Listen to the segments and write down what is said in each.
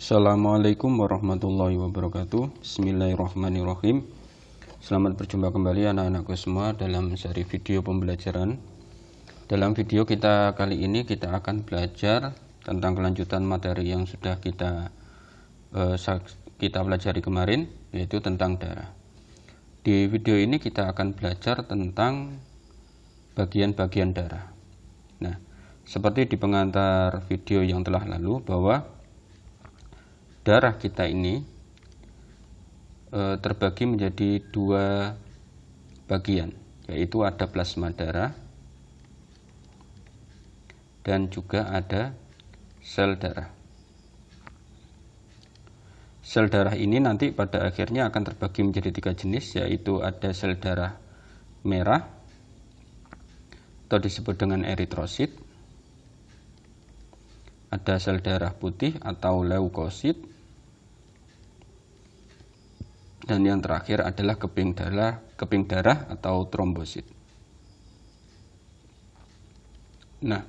Assalamualaikum warahmatullahi wabarakatuh. Bismillahirrahmanirrahim. Selamat berjumpa kembali anak-anakku semua dalam seri video pembelajaran. Dalam video kita kali ini kita akan belajar tentang kelanjutan materi yang sudah kita pelajari kemarin, yaitu tentang darah. Di video ini kita akan belajar tentang bagian-bagian darah. Nah, seperti di pengantar video yang telah lalu, bahwa darah kita ini terbagi menjadi dua bagian, yaitu ada plasma darah dan juga ada sel darah. Sel darah ini nanti pada akhirnya akan terbagi menjadi tiga jenis, yaitu ada sel darah merah atau disebut dengan eritrosit, ada sel darah putih atau leukosit, dan yang terakhir adalah keping darah atau trombosit. Nah,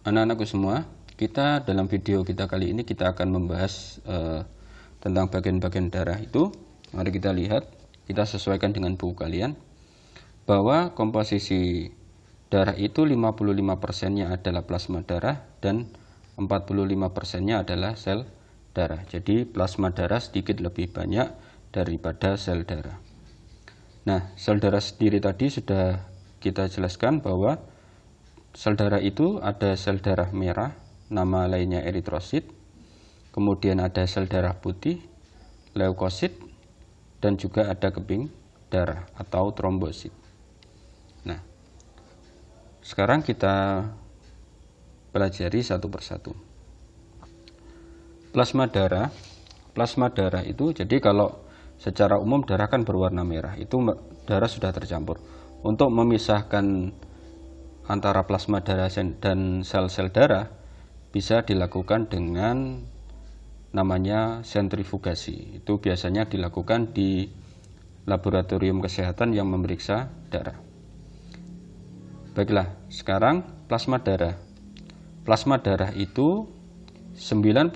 anak-anakku semua, kita dalam video kita kali ini kita akan membahas tentang bagian-bagian darah itu. Mari kita lihat, kita sesuaikan dengan buku kalian, bahwa komposisi darah itu 55%-nya adalah plasma darah dan 45%-nya adalah sel darah. Jadi plasma darah sedikit lebih banyak daripada sel darah. Nah, sel darah sendiri tadi sudah kita jelaskan bahwa sel darah itu ada sel darah merah, nama lainnya eritrosit, kemudian ada sel darah putih, leukosit, dan juga ada keping darah atau trombosit. Nah, sekarang kita pelajari satu persatu. Plasma darah itu, jadi kalau secara umum darah kan berwarna merah, itu darah sudah tercampur. Untuk memisahkan antara plasma darah dan sel-sel darah bisa dilakukan dengan namanya sentrifugasi. Itu biasanya dilakukan di laboratorium kesehatan yang memeriksa darah. Baiklah, sekarang plasma darah. Plasma darah itu 91,5%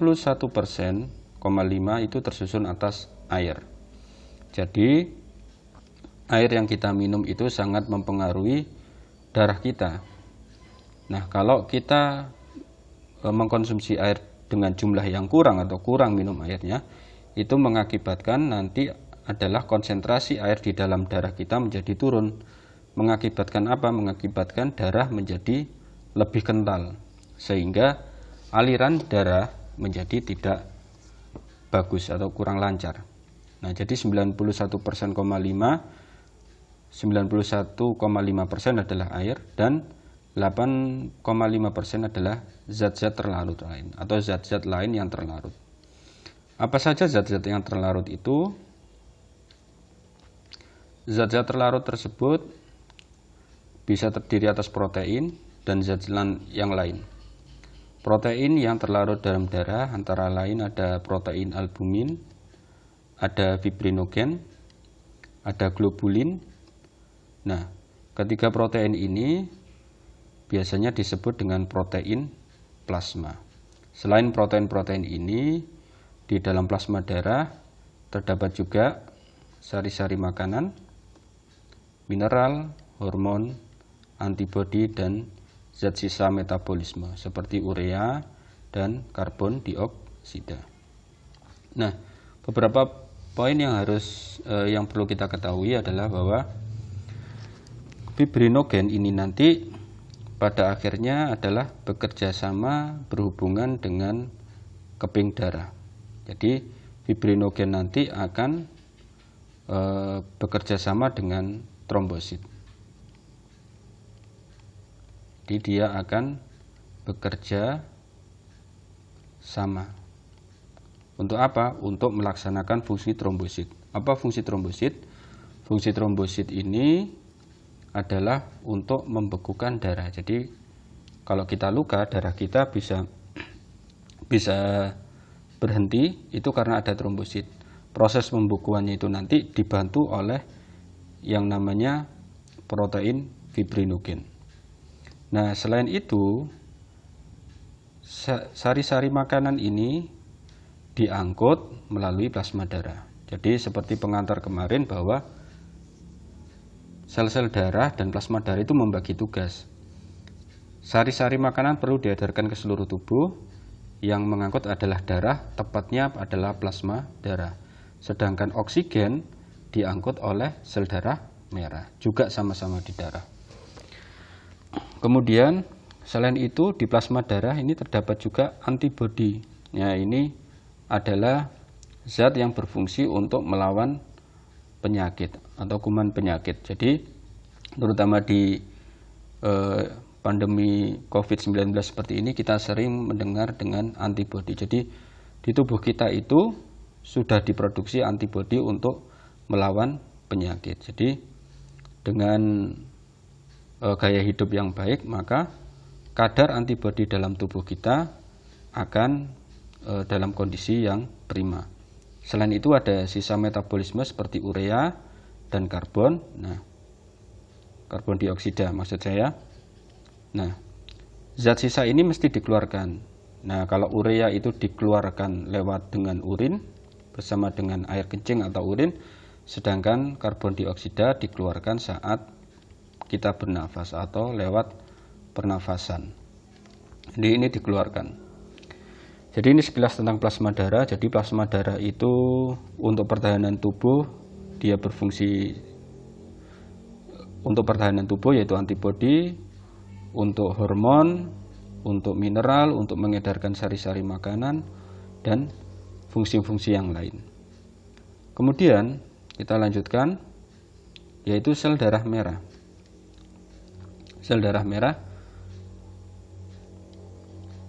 itu tersusun atas air. Jadi air yang kita minum itu sangat mempengaruhi darah kita. Nah, kalau kita mengkonsumsi air dengan jumlah yang kurang atau kurang minum airnya, itu mengakibatkan nanti adalah konsentrasi air di dalam darah kita menjadi turun. Mengakibatkan apa? Mengakibatkan darah menjadi lebih kental, sehingga aliran darah menjadi tidak bagus atau kurang lancar. Nah, jadi 91,5% adalah air dan 8,5% adalah zat-zat terlarut lain atau zat-zat lain yang terlarut. Apa saja zat-zat yang terlarut itu? Zat-zat terlarut tersebut bisa terdiri atas protein dan zat yang lain. Protein yang terlarut dalam darah antara lain ada protein albumin, ada fibrinogen, ada globulin. Nah, ketiga protein ini biasanya disebut dengan protein plasma. Selain protein-protein ini, di dalam plasma darah terdapat juga sari-sari makanan, mineral, hormon, antibodi, dan zat sisa metabolisme seperti urea dan karbon dioksida. Nah, beberapa poin yang perlu kita ketahui adalah bahwa fibrinogen ini nanti pada akhirnya adalah bekerja sama berhubungan dengan keping darah. Jadi fibrinogen nanti akan bekerja sama dengan trombosit. Jadi dia akan bekerja sama. Untuk apa? Untuk melaksanakan fungsi trombosit. Apa fungsi trombosit? Fungsi trombosit ini adalah untuk membekukan darah. Jadi kalau kita luka, darah kita bisa berhenti itu karena ada trombosit. Proses pembekuannya itu nanti dibantu oleh yang namanya protein fibrinogen. Nah, selain itu sari-sari makanan ini diangkut melalui plasma darah. Jadi seperti pengantar kemarin bahwa sel-sel darah dan plasma darah itu membagi tugas. Sari-sari makanan perlu diedarkan ke seluruh tubuh, yang mengangkut adalah darah, tepatnya adalah plasma darah. Sedangkan oksigen diangkut oleh sel darah merah, juga sama-sama di darah. Kemudian selain itu di plasma darah ini terdapat juga antibodi. Ya, ini adalah zat yang berfungsi untuk melawan penyakit atau kuman penyakit. Jadi terutama di pandemi COVID-19 seperti ini kita sering mendengar dengan antibodi. Jadi di tubuh kita itu sudah diproduksi antibodi untuk melawan penyakit. Jadi dengan gaya hidup yang baik, maka kadar antibodi dalam tubuh kita akan dalam kondisi yang prima. Selain itu ada sisa metabolisme seperti urea dan karbon. Nah, karbon dioksida maksud saya. Nah, zat sisa ini mesti dikeluarkan. Nah, kalau urea itu dikeluarkan lewat dengan urin bersama dengan air kencing atau urin, sedangkan karbon dioksida dikeluarkan saat kita bernafas atau lewat pernafasan. Jadi ini dikeluarkan. Jadi ini sekilas tentang plasma darah. Jadi plasma darah itu untuk pertahanan tubuh, dia berfungsi untuk pertahanan tubuh yaitu antibodi, untuk hormon, untuk mineral, untuk mengedarkan sari-sari makanan, dan fungsi-fungsi yang lain. Kemudian kita lanjutkan, yaitu sel darah merah. Sel darah merah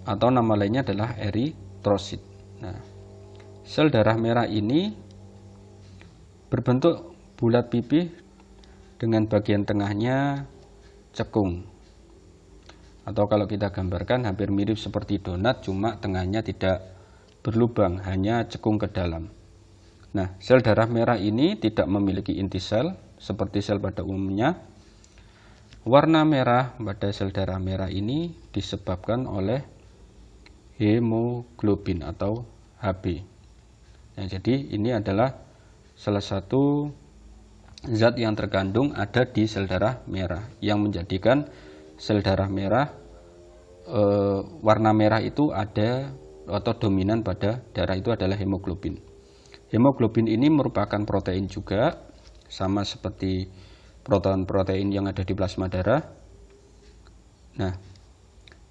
atau nama lainnya adalah eritrosit. Nah, sel darah merah ini berbentuk bulat pipih dengan bagian tengahnya cekung. Atau kalau kita gambarkan hampir mirip seperti donat, cuma tengahnya tidak berlubang, hanya cekung ke dalam. Nah, sel darah merah ini tidak memiliki inti sel seperti sel pada umumnya. Warna merah pada sel darah merah ini disebabkan oleh hemoglobin atau Hb. Nah, jadi ini adalah salah satu zat yang terkandung ada di sel darah merah yang menjadikan sel darah merah warna merah itu ada atau dominan pada darah itu adalah hemoglobin. Hemoglobin ini merupakan protein juga, sama seperti protein yang ada di plasma darah. Nah,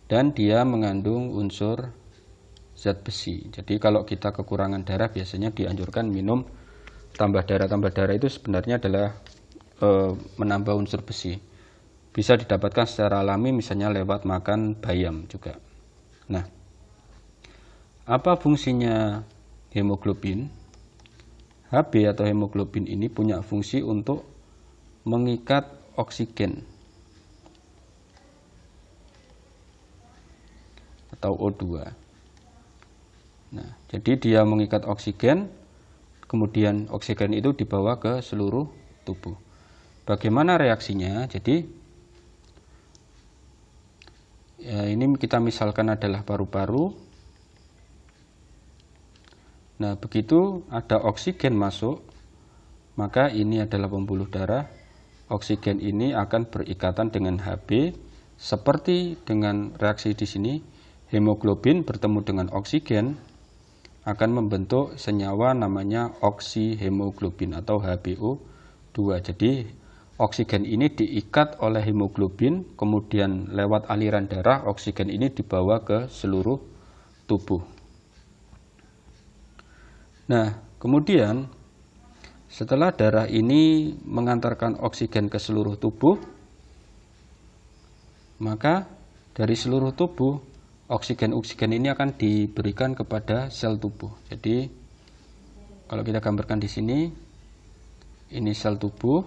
dan dia mengandung unsur zat besi. Jadi kalau kita kekurangan darah biasanya dianjurkan minum tambah darah. Tambah darah itu sebenarnya adalah menambah unsur besi. Bisa didapatkan secara alami misalnya lewat makan bayam juga. Nah, apa fungsinya hemoglobin? Hb atau hemoglobin ini punya fungsi untuk mengikat oksigen atau O2. Nah, jadi dia mengikat oksigen, kemudian oksigen itu dibawa ke seluruh tubuh. Bagaimana reaksinya? Jadi ya, ini kita misalkan adalah paru-paru. Nah, begitu ada oksigen masuk, maka ini adalah pembuluh darah. Oksigen ini akan berikatan dengan Hb, seperti dengan reaksi di sini. Hemoglobin bertemu dengan oksigen akan membentuk senyawa namanya oksihemoglobin atau HbO2. Jadi oksigen ini diikat oleh hemoglobin, kemudian lewat aliran darah oksigen ini dibawa ke seluruh tubuh. Nah, kemudian setelah darah ini mengantarkan oksigen ke seluruh tubuh, maka dari seluruh tubuh oksigen ini akan diberikan kepada sel tubuh. Jadi kalau kita gambarkan di sini, ini sel tubuh.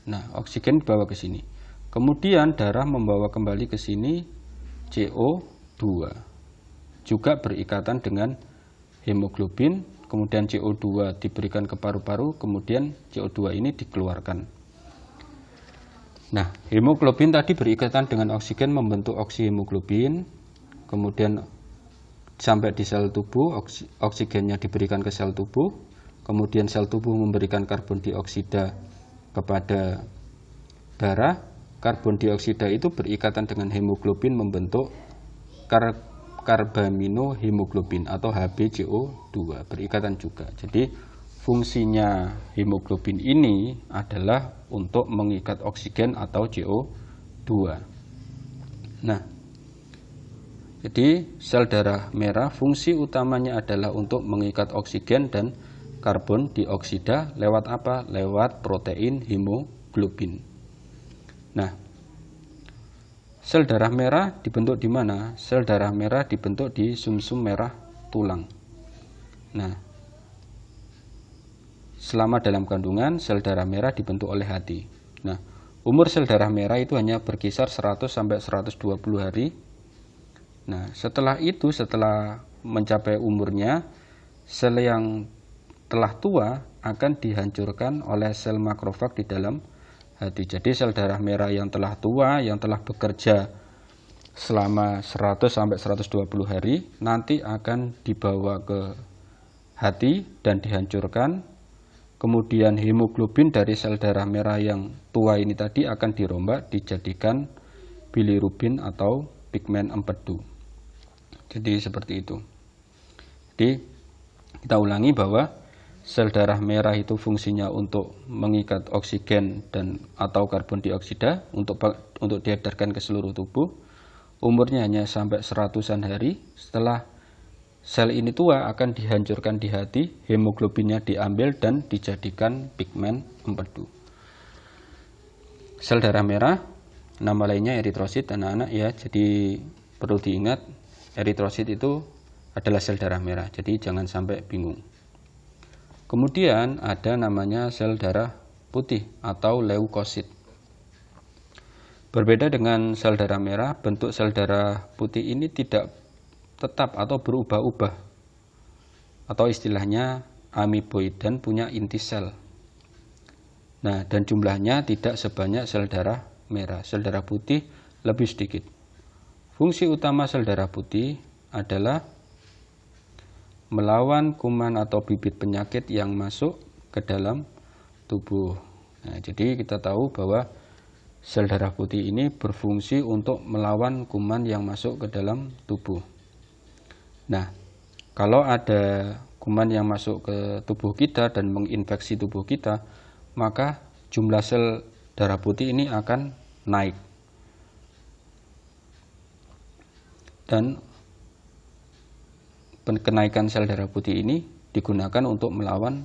Nah, oksigen dibawa ke sini. Kemudian darah membawa kembali ke sini CO2. Juga berikatan dengan hemoglobin, kemudian CO2 diberikan ke paru-paru, kemudian CO2 ini dikeluarkan. Nah, hemoglobin tadi berikatan dengan oksigen membentuk oksihemoglobin. kemudian sampai di sel tubuh, oksigennya diberikan ke sel tubuh, kemudian sel tubuh memberikan karbon dioksida kepada darah. Karbon dioksida itu berikatan dengan hemoglobin membentuk karbaminohemoglobin atau HbCO2, berikatan juga. Jadi fungsinya hemoglobin ini adalah untuk mengikat oksigen atau CO2. Nah, jadi sel darah merah fungsi utamanya adalah untuk mengikat oksigen dan karbon dioksida lewat apa? Lewat protein hemoglobin. Nah, sel darah merah dibentuk di mana? Sel darah merah dibentuk di sumsum merah tulang. Nah, selama dalam kandungan, sel darah merah dibentuk oleh hati. Nah, umur sel darah merah itu hanya berkisar 100 sampai 120 hari. Nah, setelah itu, setelah mencapai umurnya, sel yang telah tua akan dihancurkan oleh sel makrofag di dalam hati. Jadi sel darah merah yang telah tua, yang telah bekerja selama 100 sampai 120 hari, nanti akan dibawa ke hati dan dihancurkan. Kemudian hemoglobin dari sel darah merah yang tua ini tadi akan dirombak, dijadikan bilirubin atau pigmen empedu. Jadi seperti itu. Jadi kita ulangi bahwa sel darah merah itu fungsinya untuk mengikat oksigen dan atau karbon dioksida untuk diedarkan ke seluruh tubuh. Umurnya hanya sampai 100-an hari. Setelah sel ini tua akan dihancurkan di hati, hemoglobinnya diambil dan dijadikan pigmen empedu. Sel darah merah, nama lainnya eritrosit anak-anak ya. Jadi perlu diingat, eritrosit itu adalah sel darah merah. Jadi jangan sampai bingung. Kemudian ada namanya sel darah putih atau leukosit. Berbeda dengan sel darah merah, bentuk sel darah putih ini tidak tetap atau berubah-ubah, atau istilahnya amiboid dan punya inti sel. Nah, dan jumlahnya tidak sebanyak sel darah merah. Sel darah putih lebih sedikit. Fungsi utama sel darah putih adalah melawan kuman atau bibit penyakit yang masuk ke dalam tubuh. Nah, jadi kita tahu bahwa sel darah putih ini berfungsi untuk melawan kuman yang masuk ke dalam tubuh. Nah, kalau ada kuman yang masuk ke tubuh kita dan menginfeksi tubuh kita, maka jumlah sel darah putih ini akan naik. Dan kenaikan sel darah putih ini digunakan untuk melawan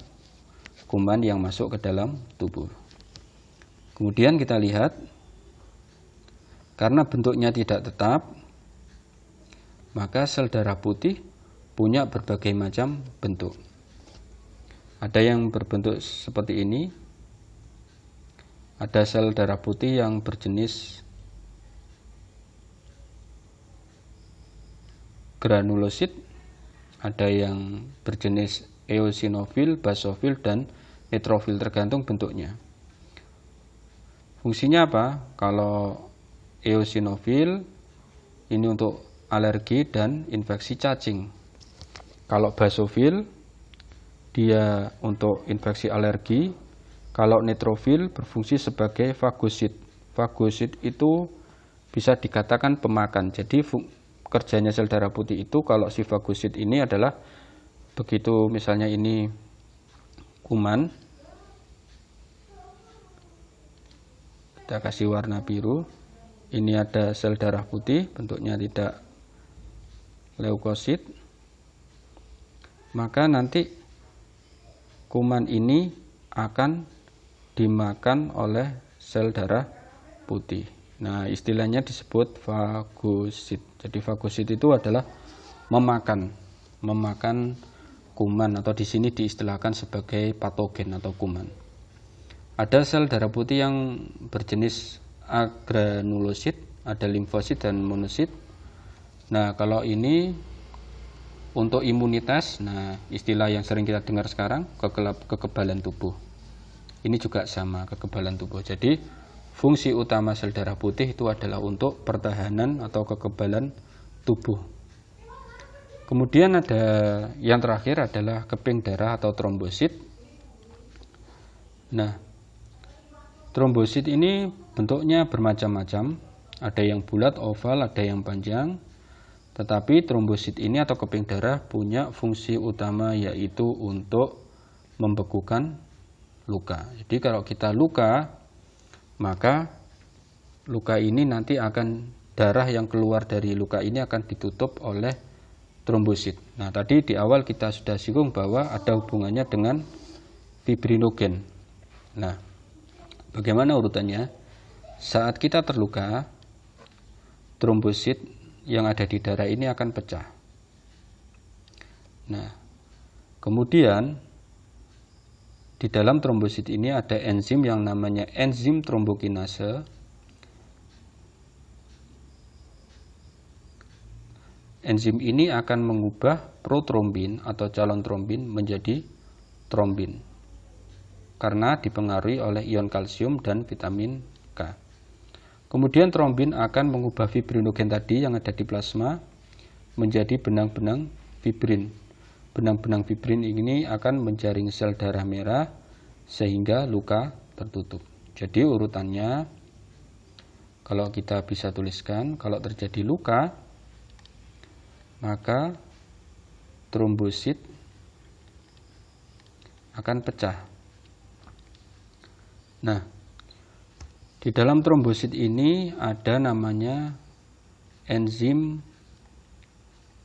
kuman yang masuk ke dalam tubuh. Kemudian kita lihat, karena bentuknya tidak tetap, maka sel darah putih punya berbagai macam bentuk. Ada yang berbentuk seperti ini. Ada sel darah putih yang berjenis granulosit, ada yang berjenis eosinofil, basofil, dan neutrofil, tergantung bentuknya. Fungsinya apa? Kalau eosinofil ini untuk alergi dan infeksi cacing. Kalau basofil dia untuk infeksi alergi. Kalau neutrofil berfungsi sebagai fagosit. Fagosit itu bisa dikatakan pemakan. Jadi kerjanya sel darah putih itu, kalau si fagosit ini adalah begitu misalnya ini kuman, kita kasih warna biru, ini ada sel darah putih, bentuknya tidak leukosit, maka nanti kuman ini akan dimakan oleh sel darah putih. Nah, istilahnya disebut fagosit. Jadi fagosit itu adalah memakan kuman, atau di sini diistilahkan sebagai patogen atau kuman. Ada sel darah putih yang berjenis agranulosit, ada limfosit dan monosit. Nah, kalau ini untuk imunitas, nah istilah yang sering kita dengar sekarang kekebalan tubuh. Ini juga sama, kekebalan tubuh. Jadi fungsi utama sel darah putih itu adalah untuk pertahanan atau kekebalan tubuh. Kemudian ada yang terakhir adalah keping darah atau trombosit. Nah, trombosit ini bentuknya bermacam-macam. Ada yang bulat, oval, ada yang panjang. Tetapi trombosit ini atau keping darah punya fungsi utama, yaitu untuk membekukan luka. Jadi kalau kita luka, maka luka ini nanti akan, darah yang keluar dari luka ini akan ditutup oleh trombosit. Nah, tadi di awal kita sudah singgung bahwa ada hubungannya dengan fibrinogen. Nah, bagaimana urutannya? Saat kita terluka, trombosit yang ada di darah ini akan pecah. Nah, kemudian di dalam trombosit ini ada enzim yang namanya enzim trombokinase. Enzim ini akan mengubah protrombin atau calon trombin menjadi trombin karena dipengaruhi oleh ion kalsium dan vitamin K. Kemudian trombin akan mengubah fibrinogen tadi yang ada di plasma menjadi benang-benang fibrin. Benang-benang fibrin ini akan menjaring sel darah merah sehingga luka tertutup. Jadi urutannya, kalau kita bisa tuliskan, kalau terjadi luka, maka trombosit akan pecah. Nah, di dalam trombosit ini ada namanya enzim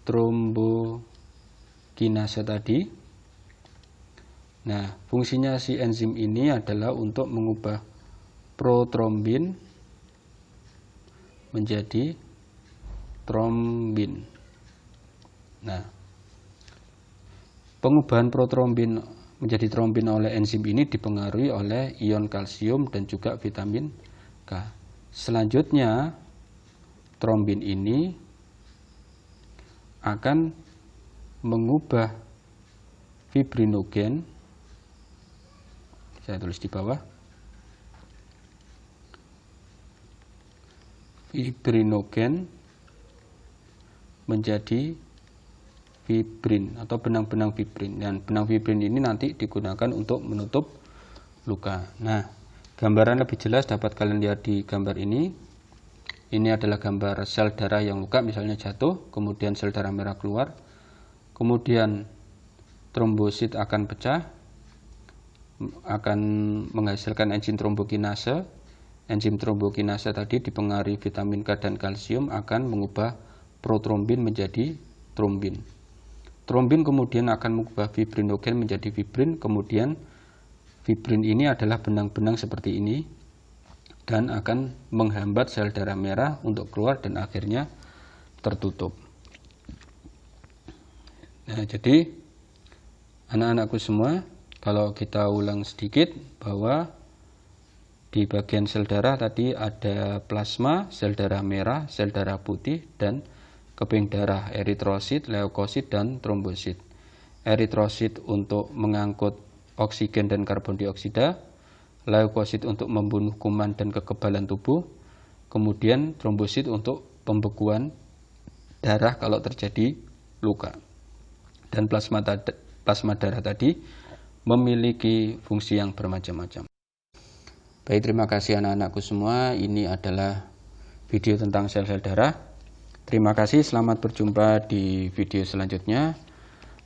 trombokinase tadi. Nah, fungsinya si enzim ini adalah untuk mengubah protrombin menjadi trombin. Nah, pengubahan protrombin menjadi trombin oleh enzim ini dipengaruhi oleh ion kalsium dan juga vitamin K. Selanjutnya, trombin ini akan mengubah fibrinogen. Saya tulis di bawah. Fibrinogen menjadi fibrin atau benang-benang fibrin, dan benang fibrin ini nanti digunakan untuk menutup luka. Nah, gambaran lebih jelas dapat kalian lihat di gambar ini. Ini adalah gambar sel darah yang luka, misalnya jatuh, kemudian sel darah merah keluar, kemudian trombosit akan pecah, akan menghasilkan enzim trombokinase. Enzim trombokinase tadi dipengaruhi vitamin K dan kalsium akan mengubah protrombin menjadi trombin. Trombin kemudian akan mengubah fibrinogen menjadi fibrin, kemudian fibrin ini adalah benang-benang seperti ini dan akan menghambat sel darah merah untuk keluar dan akhirnya tertutup. Nah, jadi anak-anakku semua, kalau kita ulang sedikit bahwa di bagian sel darah tadi ada plasma, sel darah merah, sel darah putih, dan keping darah, eritrosit, leukosit, dan trombosit. Eritrosit untuk mengangkut oksigen dan karbon dioksida, leukosit untuk membunuh kuman dan kekebalan tubuh, kemudian trombosit untuk pembekuan darah kalau terjadi luka. Dan plasma darah tadi memiliki fungsi yang bermacam-macam. Baik, terima kasih anak-anakku semua. Ini adalah video tentang sel-sel darah. Terima kasih, selamat berjumpa di video selanjutnya.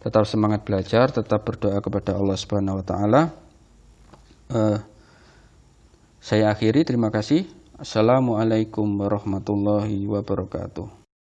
Tetap semangat belajar, tetap berdoa kepada Allah Subhanahu wa taala. Saya akhiri, terima kasih. Assalamualaikum warahmatullahi wabarakatuh.